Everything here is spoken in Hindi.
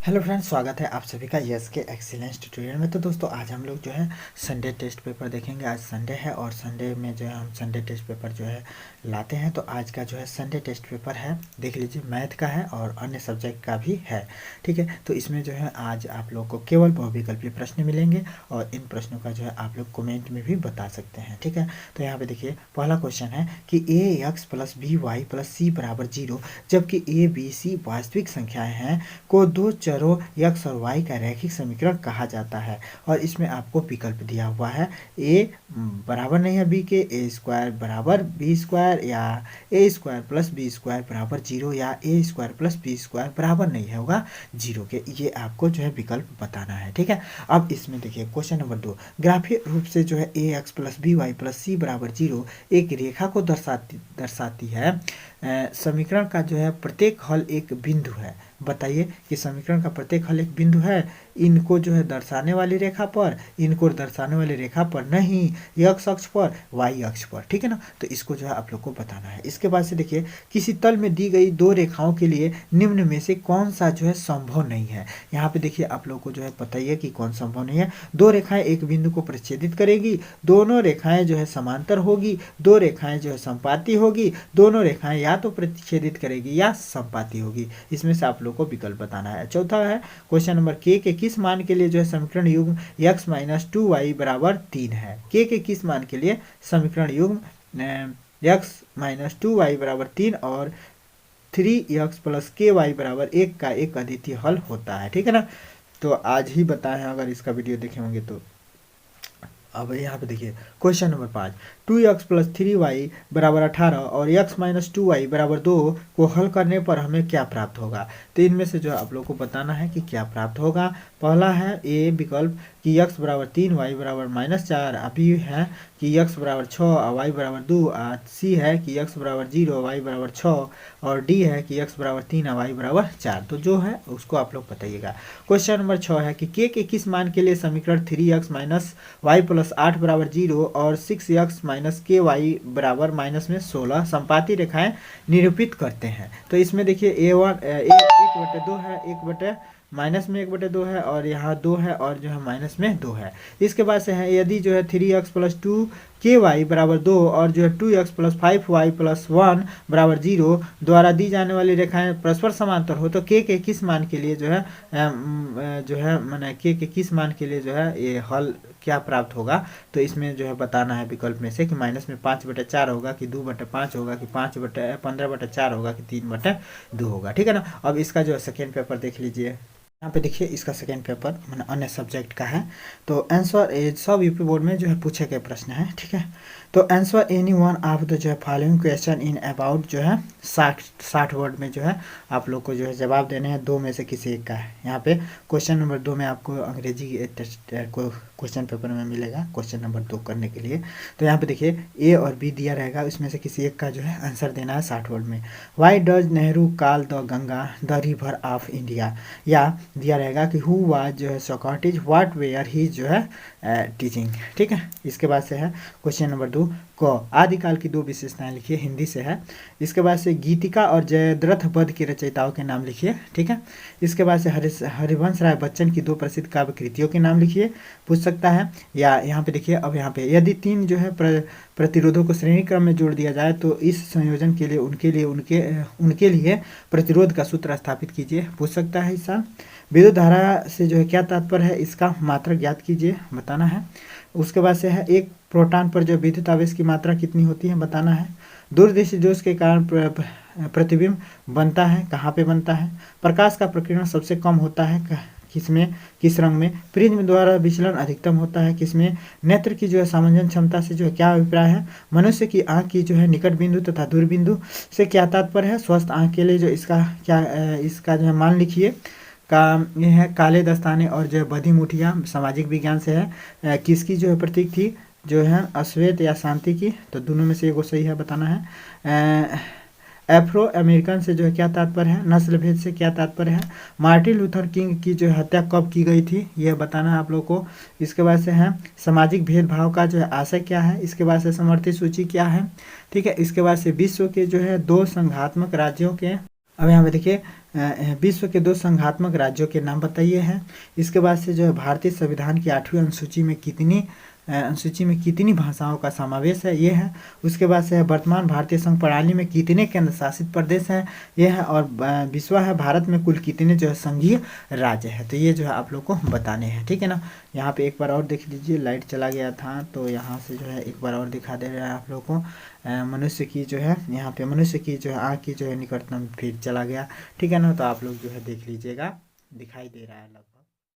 हेलो फ्रेंड्स, स्वागत है आप सभी का यस के एक्सीलेंस ट्यूटोरियल में। तो दोस्तों आज हम लोग जो है संडे टेस्ट पेपर देखेंगे। आज संडे है और संडे में जो है हम संडे टेस्ट पेपर जो है लाते हैं। तो आज का जो है संडे टेस्ट पेपर है, देख लीजिए, मैथ का है और अन्य सब्जेक्ट का भी है। ठीक है, तो इसमें जो है आज आप लोग को केवल बहुविकल्पीय प्रश्न मिलेंगे और इन प्रश्नों का जो है आप लोग कमेंट में भी बता सकते हैं। ठीक है, तो यहाँ पे देखिए पहला क्वेश्चन है कि A x plus B y plus C बराबर 0 जबकि ए बी सी वास्तविक संख्याएं हैं को दो चरों x और y का रैखिक समीकरण कहा जाता है। और इसमें आपको विकल्प दिया हुआ है a बराबर नहीं है b के, ए स्क्वायर बराबर बी स्क्वायर, या ए स्क्वायर प्लस बी स्क्वायर बराबर 0, या ए स्क्वायर प्लस बी स्क्वायर बराबर नहीं होगा 0 के। ये आपको जो है विकल्प बताना है। ठीक है, अब इसमें देखिए क्वेश्चन नंबर 2, ग्राफीय रूप से जो है A x plus B y plus C बराबर 0 एक रेखा को दर्शाती है। समीकरण का जो है प्रत्येक हल एक बिंदु है। बताइए कि समीकरण का प्रत्येक हल एक बिंदु है, इनको जो है दर्शाने वाली रेखा पर, इनको दर्शाने वाली रेखा पर नहीं, x अक्ष पर, y अक्ष पर। ठीक है ना, तो इसको जो है आप लोग को बताना है। इसके बाद से देखिए किसी तल में दी गई दो रेखाओं के लिए निम्न में से कौन सा जो है संभव नहीं है। यहाँ पे देखिए आप लोग को जो है पता ही है कि कौन संभव नहीं है। दो रेखाएं एक बिंदु को प्रतिच्छेदित करेगी, दोनों रेखाएं जो है समांतर होगी, दो रेखाएं जो है संपाती होगी, दोनों रेखाएं या तो प्रतिच्छेदित करेगी या संपाती होगी। इसमें से आप लोग को विकल्प बताना है। चौथा है क्वेश्चन नंबर के किस मान के लिए जो है समीकरण युग्म x माइनस 2y बराबर 3 है। के किस मान के लिए समीकरण युग्म x माइनस 2y बराबर 3 और 3x प्लस के वाई बराबर 1 का एक अद्वितीय हल होता है। ठीक है ना, तो आज ही बताएं अगर इसका वीडियो देखे होंगे तो। अब यहाँ पे देखिए question number 5, 2x plus 3y बराबर 18 और x माइनस 2y बराबर 2 को हल करने पर हमें क्या प्राप्त होगा। तो इनमें से जो है आप लोग को बताना है कि क्या प्राप्त होगा। पहला है ए विकल्प कि x बराबर 3 y बराबर -4, बी है कि x बराबर 6 और y बराबर 2, सी है कि x बराबर 0 y बराबर 6 और डी है कि x बराबर 3 और y बराबर 4। तो जो है उसको आप लोग बताइएगा। क्वेश्चन नंबर 6 है कि के किस मान के लिए समीकरण 3x माइनस वाई प्लस 8 बराबर 0 और 6x माइनस के वाई बराबर माइनस में 16 संपाती रेखाएं निरूपित करते हैं। तो इसमें देखिए a1 1/2 है, 1 माइनस में 1/2 है और यहाँ 2 है और जो है माइनस में 2 है। इसके बाद से है यदि जो है 3x प्लस 2 के वाई बराबर 2 और जो है 2x प्लस 5y प्लस 1 बराबर 0 द्वारा दी जाने वाली रेखाएं परस्पर समांतर हो तो के किस मान के लिए जो है मैंने के किस मान के लिए जो है ये हल क्या प्राप्त होगा। तो इसमें जो है बताना है विकल्प में से कि माइनस में 5/4 होगा कि 2/5 होगा कि 15/4 होगा कि 3/2 होगा। ठीक है ना, अब इसका जो है सेकेंड पेपर देख लीजिए। यहाँ पे देखिए इसका सेकेंड पेपर मैंने अन्य सब्जेक्ट का है। तो आंसर सब यूपी बोर्ड में जो है पूछे गए प्रश्न है। ठीक है, तो answer any one of the जो है फॉलोइंग क्वेश्चन इन अबाउट जो है 60 वर्ड में जो है आप लोग को जो है जवाब देने हैं। दो में से किसी एक का है। यहाँ पे क्वेश्चन नंबर 2 में आपको अंग्रेजी टेस्ट को क्वेश्चन पेपर में मिलेगा क्वेश्चन नंबर 2 करने के लिए। तो यहाँ पे देखिए ए और बी दिया रहेगा, उसमें से किसी एक का जो है आंसर देना है 60 वर्ड में। Why does Nehru call the Ganga the river of India, या दिया रहेगा कि हु वाज जो है सोक्रेटिस व्हाट वेयर ही जो है टीचिंग। ठीक है, इसके बाद से है क्वेश्चन नंबर 2 को आदिकाल की 2 विशेषताएं लिखिए, हिंदी से है। इसके बाद से गीतिका और जयद्रथ पद के रचयिताओं के नाम लिखिए। ठीक है, इसके बाद से हरिवंश राय बच्चन की 2 प्रसिद्ध काव्य कृतियों के नाम लिखिए, पूछ सकता है। या यहाँ पे देखिए, अब यहाँ पे यदि 3 जो है प्रतिरोधों को श्रेणी क्रम में जोड़ दिया जाए तो इस संयोजन के लिए उनके लिए प्रतिरोध का सूत्र स्थापित कीजिए, पूछ सकता है इस साल। विद्युत धारा से जो है क्या तात्पर्य है, इसका मात्रक ज्ञात कीजिए, बताना है। उसके बाद से है एक प्रोटॉन पर जो विद्युत आवेश की मात्रा कितनी होती है, बताना है। दूरदृष्टि दोष के कारण प्रतिबिंब बनता है, कहाँ पे बनता है। प्रकाश का प्रकीर्णन सबसे कम होता है किसमें, किस रंग में। प्रिज्म द्वारा विचलन अधिकतम होता है किसमें। नेत्र की जो है सामंजन क्षमता से जो है क्या अभिप्राय है। मनुष्य की आंख की जो है निकट बिंदु तथा दूर बिंदु से क्या तात्पर्य है। स्वस्थ आंख के लिए जो इसका जो है मान लिखिए का ये है काले दस्ताने और जो है बधी मुठिया, सामाजिक विज्ञान से है। किसकी जो है प्रतीक थी, जो है अश्वेत या शांति की, तो दोनों में से एगो सही है, बताना है। एफ्रो अमेरिकन से जो है क्या तात्पर्य है। नस्ल भेद से क्या तात्पर्य है। मार्टिन लूथर किंग की जो है हत्या कब की गई थी, यह बताना है आप लोग को। इसके बाद से है सामाजिक भेदभाव का जो है आशय क्या है। इसके बाद से समर्थित सूची क्या है। ठीक है, इसके बाद से विश्व के जो है 2 संघात्मक राज्यों के। अब यहाँ पे देखिए विश्व के 2 संघात्मक राज्यों के नाम बताइए हैं। इसके बाद से जो है भारतीय संविधान की 8वीं अनुसूची में कितनी भाषाओं का समावेश है, ये है। उसके बाद से है वर्तमान भारतीय संघ प्रणाली में कितने केंद्र शासित प्रदेश हैं, ये है। और विश्व है भारत में कुल कितने जो है संघीय राज्य है, तो ये जो है आप लोग को बताने हैं, ठीक है ना। यहाँ पे एक बार और देख लीजिए, लाइट चला गया था तो यहाँ से जो है एक बार और दिखा दे रहा है आप लोग को। मनुष्य की जो है यहाँ पे मनुष्य की जो है आँख की जो है निकटतम फिर चला गया, ठीक है ना। तो आप लोग जो है देख लीजिएगा, दिखाई दे रहा है।